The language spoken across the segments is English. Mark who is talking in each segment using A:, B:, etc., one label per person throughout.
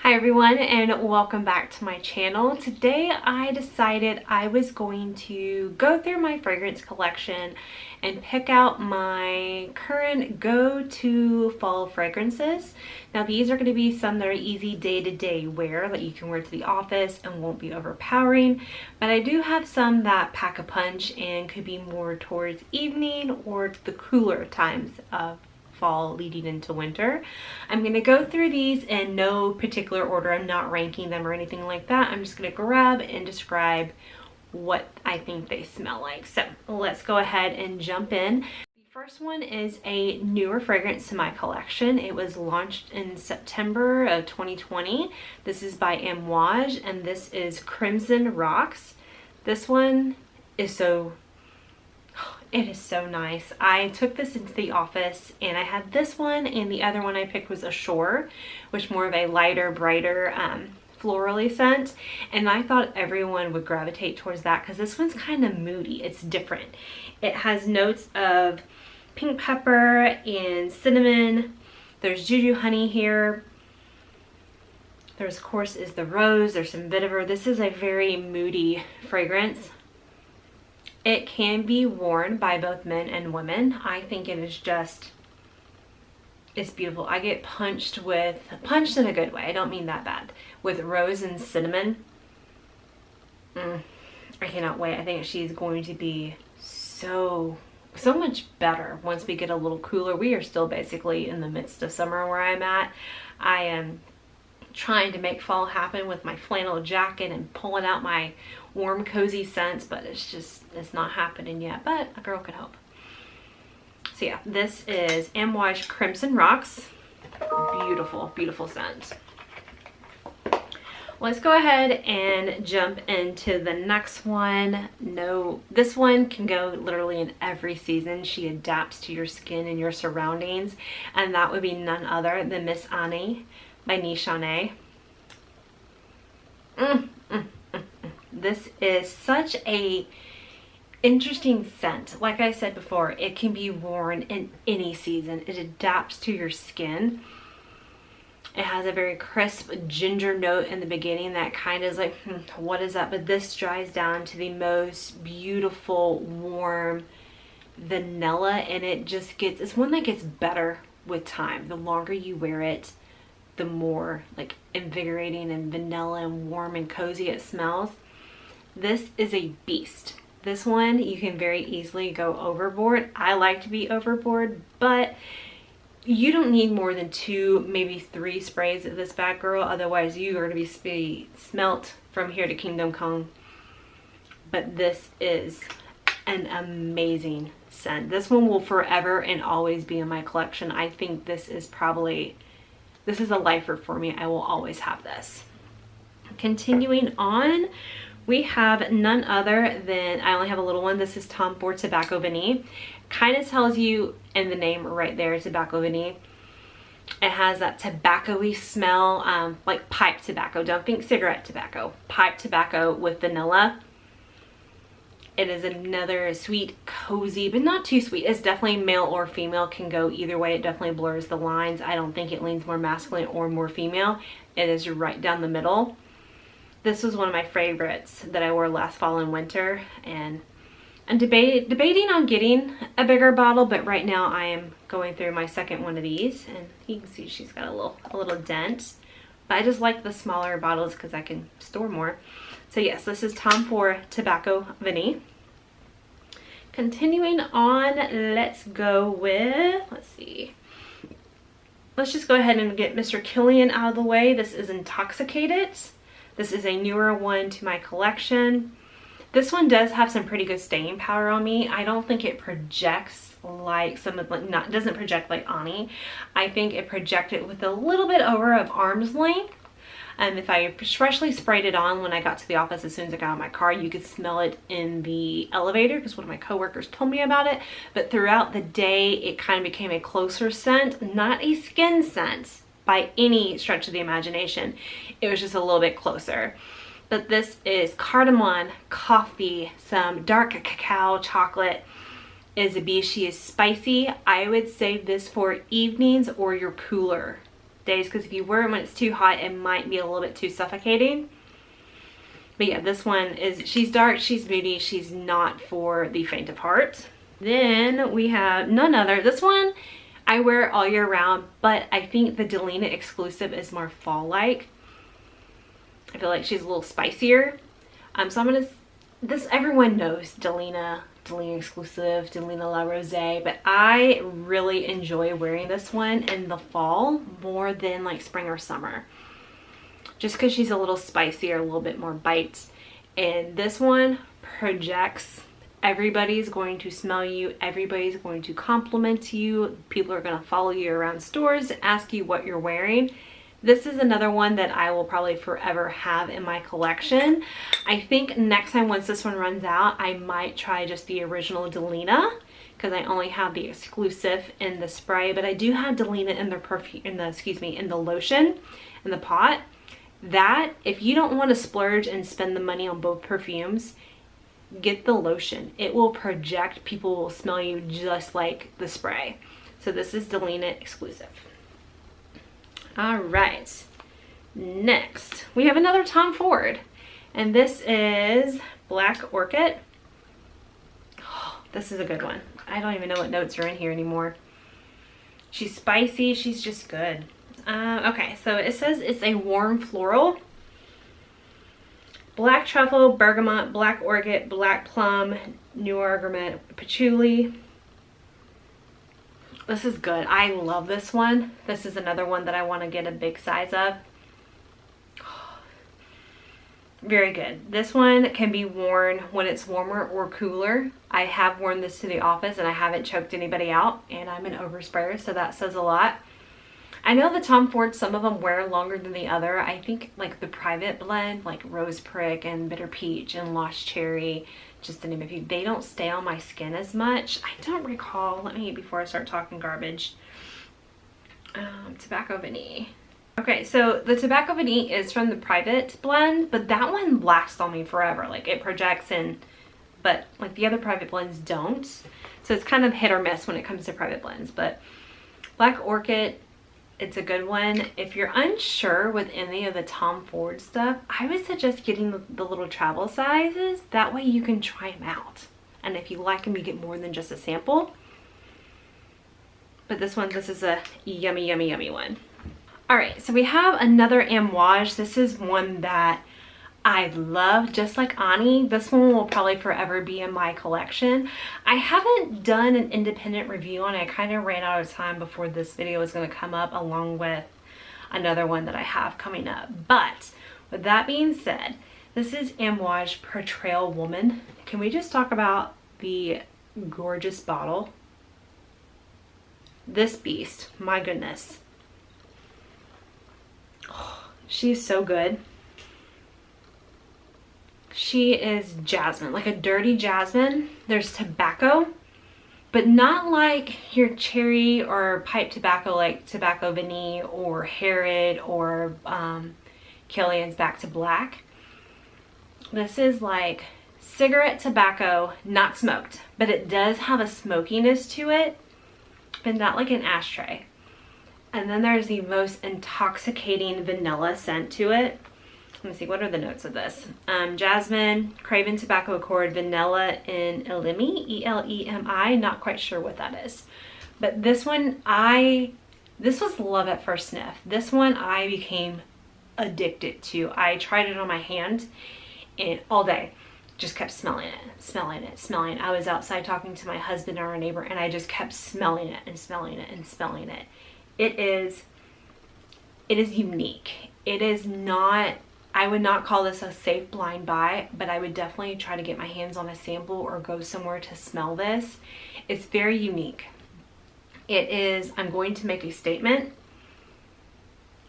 A: Hi everyone, and welcome back to my channel. Today I decided I was going to go through my fragrance collection and pick out my current go-to fall fragrances. Now these are going to be some that are easy day-to-day wear that you can wear to the office and won't be overpowering, but I do have some that pack a punch and could be more towards evening or the cooler times of fall leading into winter. I'm going to go through these in no particular order. I'm not ranking them or anything like that. I'm just going to grab and describe what I think they smell like. So let's go ahead and jump in. The first one is a newer fragrance to my collection. It was launched in September of 2020. This is by Amouage and this is Crimson Rocks. This one is it is so nice. I took this into the office and I had this one, and the other one I picked was Ashore, which more of a lighter, brighter, florally scent. And I thought everyone would gravitate towards that because this one's kind of moody. It's different. It has notes of pink pepper and cinnamon. There's juju honey here. There's, of course, is the rose. There's some vetiver. This is a very moody fragrance. It can be worn by both men and women. I think it is just, it's beautiful. I get punched in a good way. I don't mean that bad. With rose and cinnamon. I cannot wait. I think she's going to be so much better once we get a little cooler. We are still basically in the midst of summer where I'm at. I am trying to make fall happen with my flannel jacket and pulling out my warm cozy scents, but it's not happening yet, but a girl can hope. So yeah, this is Amouage Crimson Rocks. Beautiful, beautiful scent. Let's go ahead and jump into the next one. No, this one can go literally in every season. She adapts to your skin and your surroundings, and that would be none other than Miss Annie by Nishane. This is such a interesting scent. Like I said before, it can be worn in any season. It adapts to your skin. It has a very crisp ginger note in the beginning that kind of is like, what is that? But this dries down to the most beautiful, warm vanilla, and it just gets, it's one that gets better with time. The longer you wear it, the more like invigorating and vanilla and warm and cozy it smells. This is a beast. This one you can very easily go overboard. I like to be overboard, but you don't need more than 2, maybe 3 sprays of this bad girl. Otherwise you are going to be smelt from here to Kingdom Come. But this is an amazing scent. This one will forever and always be in my collection. I think this is a lifer for me. I will always have this. Continuing on, we have none other than, I only have a little one. This is Tom Ford Tobacco Vanille. Kind of tells you in the name right there, Tobacco Vanille. It has that tobacco-y smell, like pipe tobacco. Don't think cigarette tobacco. Pipe tobacco with vanilla. It is another sweet, cozy, but not too sweet. It's definitely male or female, can go either way. It definitely blurs the lines. I don't think it leans more masculine or more female. It is right down the middle. This was one of my favorites that I wore last fall and winter, and I'm debating on getting a bigger bottle, but right now I am going through my second one of these, and you can see she's got a little dent. But I just like the smaller bottles because I can store more. So yes, this is Tom Ford Tobacco Vanille. Continuing on, let's go with, let's just go ahead and get Mr. Killian out of the way. This is Intoxicated. This is a newer one to my collection. This one does have some pretty good staying power on me. I don't think it projects like doesn't project like Ani. I think it projected with a little bit over of arm's length. If I freshly sprayed it on when I got to the office, as soon as I got out of my car, you could smell it in the elevator because one of my coworkers told me about it. But throughout the day, it kind of became a closer scent, not a skin scent by any stretch of the imagination. It was just a little bit closer. But this is cardamom, coffee, some dark cacao, chocolate. Is a beast. She is spicy. I would save this for evenings or your cooler days, because if you wear it when it's too hot, it might be a little bit too suffocating. But yeah, this one is, she's dark, she's moody, she's not for the faint of heart. Then we have none other, this one I wear all year round, but I think the Delina Exclusive is more fall-like. I feel like she's a little spicier. So I'm gonna, this, everyone knows Delina Exclusive, Delina La Rose, but I really enjoy wearing this one in the fall more than like spring or summer. Just because she's a little spicier, a little bit more bite. And this one projects. Everybody's going to smell you. Everybody's going to compliment you. People are going to follow you around stores, ask you what you're wearing. This is another one that I will probably forever have in my collection. I think next time, once this one runs out, I might try just the original Delina, because I only have the Exclusive in the spray, but I do have Delina in the perfume, in the lotion, in the pot. That, if you don't want to splurge and spend the money on both perfumes, get the lotion. It will project. People will smell you just like the spray. So this is Delina Exclusive. All right, next we have another Tom Ford, and this is Black Orchid. Oh, this is a good one. I don't even know what notes are in here anymore. She's spicy, she's just good. Okay, so it says it's a warm floral. Black truffle, bergamot, black orchid, black plum, new argument, patchouli. This is good. I love this one. This is another one that I want to get a big size of. Very good. This one can be worn when it's warmer or cooler. I have worn this to the office and I haven't choked anybody out, and I'm an oversprayer, so that says a lot. I know the Tom Ford, some of them wear longer than the other. I think like the private blend, like Rose Prick and Bitter Peach and Lost Cherry, just to name a few, they don't stay on my skin as much. I don't recall. Let me, before I start talking garbage. Tobacco Vanille. Okay, so the Tobacco Vanille is from the private blend, but that one lasts on me forever. Like it projects in, but like the other private blends don't. So it's kind of hit or miss when it comes to private blends. But Black Orchid, it's a good one. If you're unsure with any of the Tom Ford stuff, I would suggest getting the little travel sizes. That way you can try them out. And if you like them, you get more than just a sample. But this one, this is a yummy, yummy, yummy one. All right, so we have another Amouage. This is one that I love, just like Ani. This one will probably forever be in my collection. I haven't done an independent review on it. I kind of ran out of time before this video was going to come up, along with another one that I have coming up. But with that being said, this is Amouage Protrayal Woman. Can we just talk about the gorgeous bottle? This beast, my goodness. Oh, she's so good. She is jasmine, like a dirty jasmine. There's tobacco, but not like your cherry or pipe tobacco like Tobacco Vanille or Herod or Killian's Back to Black. This is like cigarette tobacco, not smoked, but it does have a smokiness to it, but not like an ashtray. And then there's the most intoxicating vanilla scent to it. Let me see, what are the notes of this? Jasmine, Craven Tobacco Accord, Vanilla, and Elemi, E-L-E-M-I. Not quite sure what that is. But this one, this was love at first sniff. This one I became addicted to. I tried it on my hand and all day just kept smelling it, smelling it, smelling it. I was outside talking to my husband or our neighbor, and I just kept smelling it and smelling it and smelling it. It is unique. It is not, I would not call this a safe blind buy, but I would definitely try to get my hands on a sample or go somewhere to smell this. It's very unique. It is, I'm going to make a statement.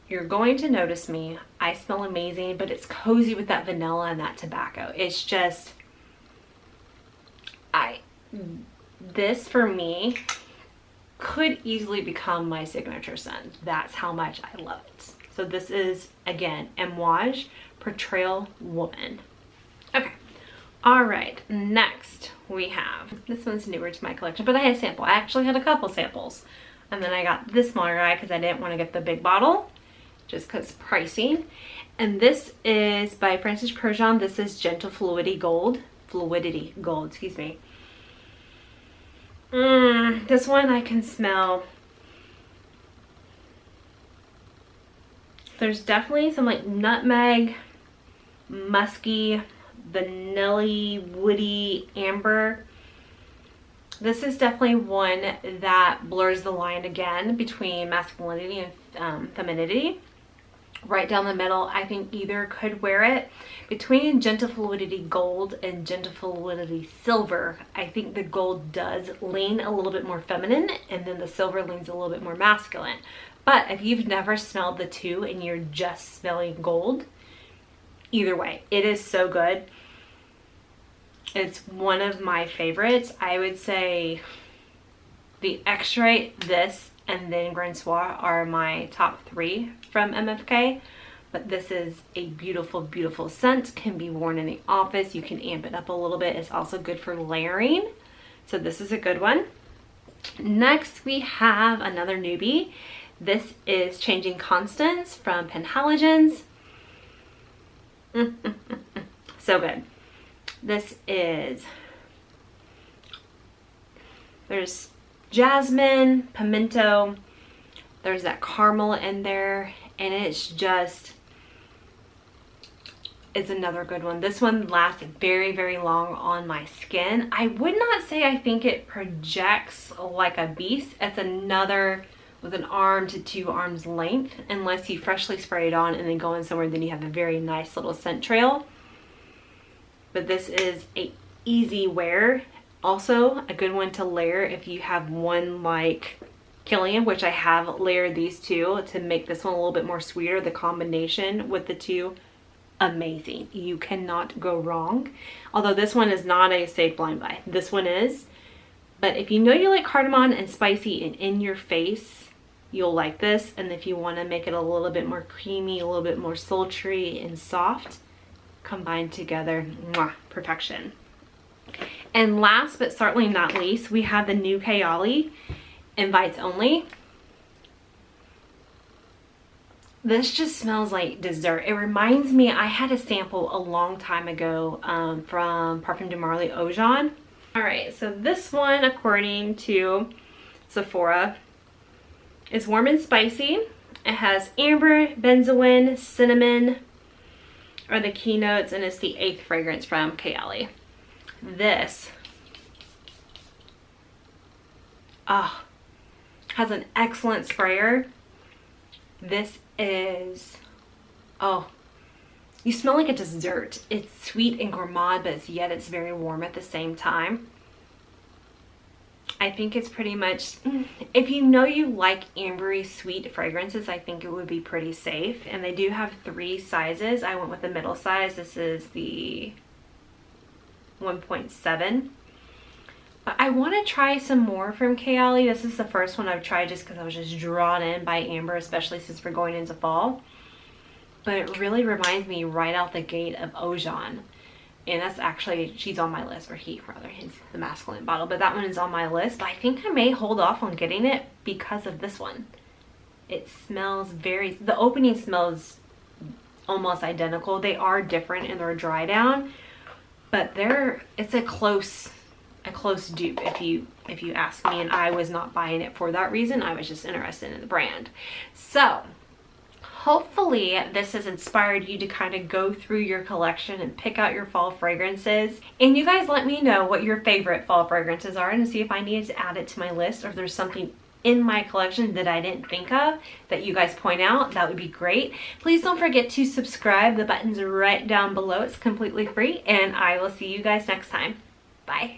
A: You're going to notice me. I smell amazing, but it's cozy with that vanilla and that tobacco. It's just, this for me could easily become my signature scent. That's how much I love it. So this is, again, Amouage Portrayal Woman. Okay. All right. Next we have, this one's newer to my collection, but I had a sample. I actually had a couple samples And then I got this smaller guy because I didn't want to get the big bottle, just because pricing. And this is by Francis Kurkdjian. This is Gentle Fluidity Gold. Fluidity Gold, excuse me. This one I can smell. There's definitely some like nutmeg, musky, vanilla, woody, amber. This is definitely one that blurs the line again between masculinity and femininity. Right down the middle, I think either could wear it. Between Gentle Fluidity Gold and Gentle Fluidity Silver, I think the gold does lean a little bit more feminine, and then the silver leans a little bit more masculine. But if you've never smelled the two and you're just smelling gold, either way, it is so good. It's one of my favorites. I would say the X-Ray, this, and then Grand Soir are my top 3 from MFK. But this is a beautiful, beautiful scent. Can be worn in the office. You can amp it up a little bit. It's also good for layering. So this is a good one. Next, we have another newbie. This is Changing Constants from Penhalogens. So good. This is, there's jasmine, pimento, there's that caramel in there, and it's just, it's another good one. This one lasts very, very long on my skin. I would not say I think it projects like a beast. It's another with an arm to 2 arms length, unless you freshly spray it on and then go in somewhere, then you have a very nice little scent trail. But this is a easy wear. Also a good one to layer if you have one like Killian, which I have layered these two to make this one a little bit more sweeter. The combination with the two, amazing. You cannot go wrong. Although this one is not a safe blind buy. This one is. But if you know you like cardamom and spicy and in your face, you'll like this. And if you want to make it a little bit more creamy, a little bit more sultry and soft, combined together, mwah, perfection. And last but certainly not least, we have the new Kyla Invites Only. This just smells like dessert. It reminds me, I had a sample a long time ago from Parfum de Marly Ojan. All right, so this one, according to Sephora, is warm and spicy. It has amber, benzoin, cinnamon are the keynotes, and it's the 8th fragrance from Kyla. This has an excellent sprayer. This is, you smell like a dessert. It's sweet and gourmand, but yet it's very warm at the same time. I think it's pretty much, if you know you like ambery sweet fragrances, I think it would be pretty safe. And they do have 3 sizes. I went with the middle size. This is the 1.7. But I want to try some more from Kyla. This is the first one I've tried just because I was just drawn in by amber, especially since we're going into fall. But it really reminds me right out the gate of Ojan. And that's actually, she's on my list, or he rather, he's the masculine bottle, but that one is on my list. But I think I may hold off on getting it because of this one. It smells very, the opening smells almost identical. They are different in their dry down, but it's a close dupe if you ask me, and I was not buying it for that reason. I was just interested in the brand. So hopefully this has inspired you to kind of go through your collection and pick out your fall fragrances. And you guys let me know what your favorite fall fragrances are and see if I needed to add it to my list, or if there's something in my collection that I didn't think of that you guys point out. That would be great. Please don't forget to subscribe. The button's right down below. It's completely free, and I will see you guys next time. Bye.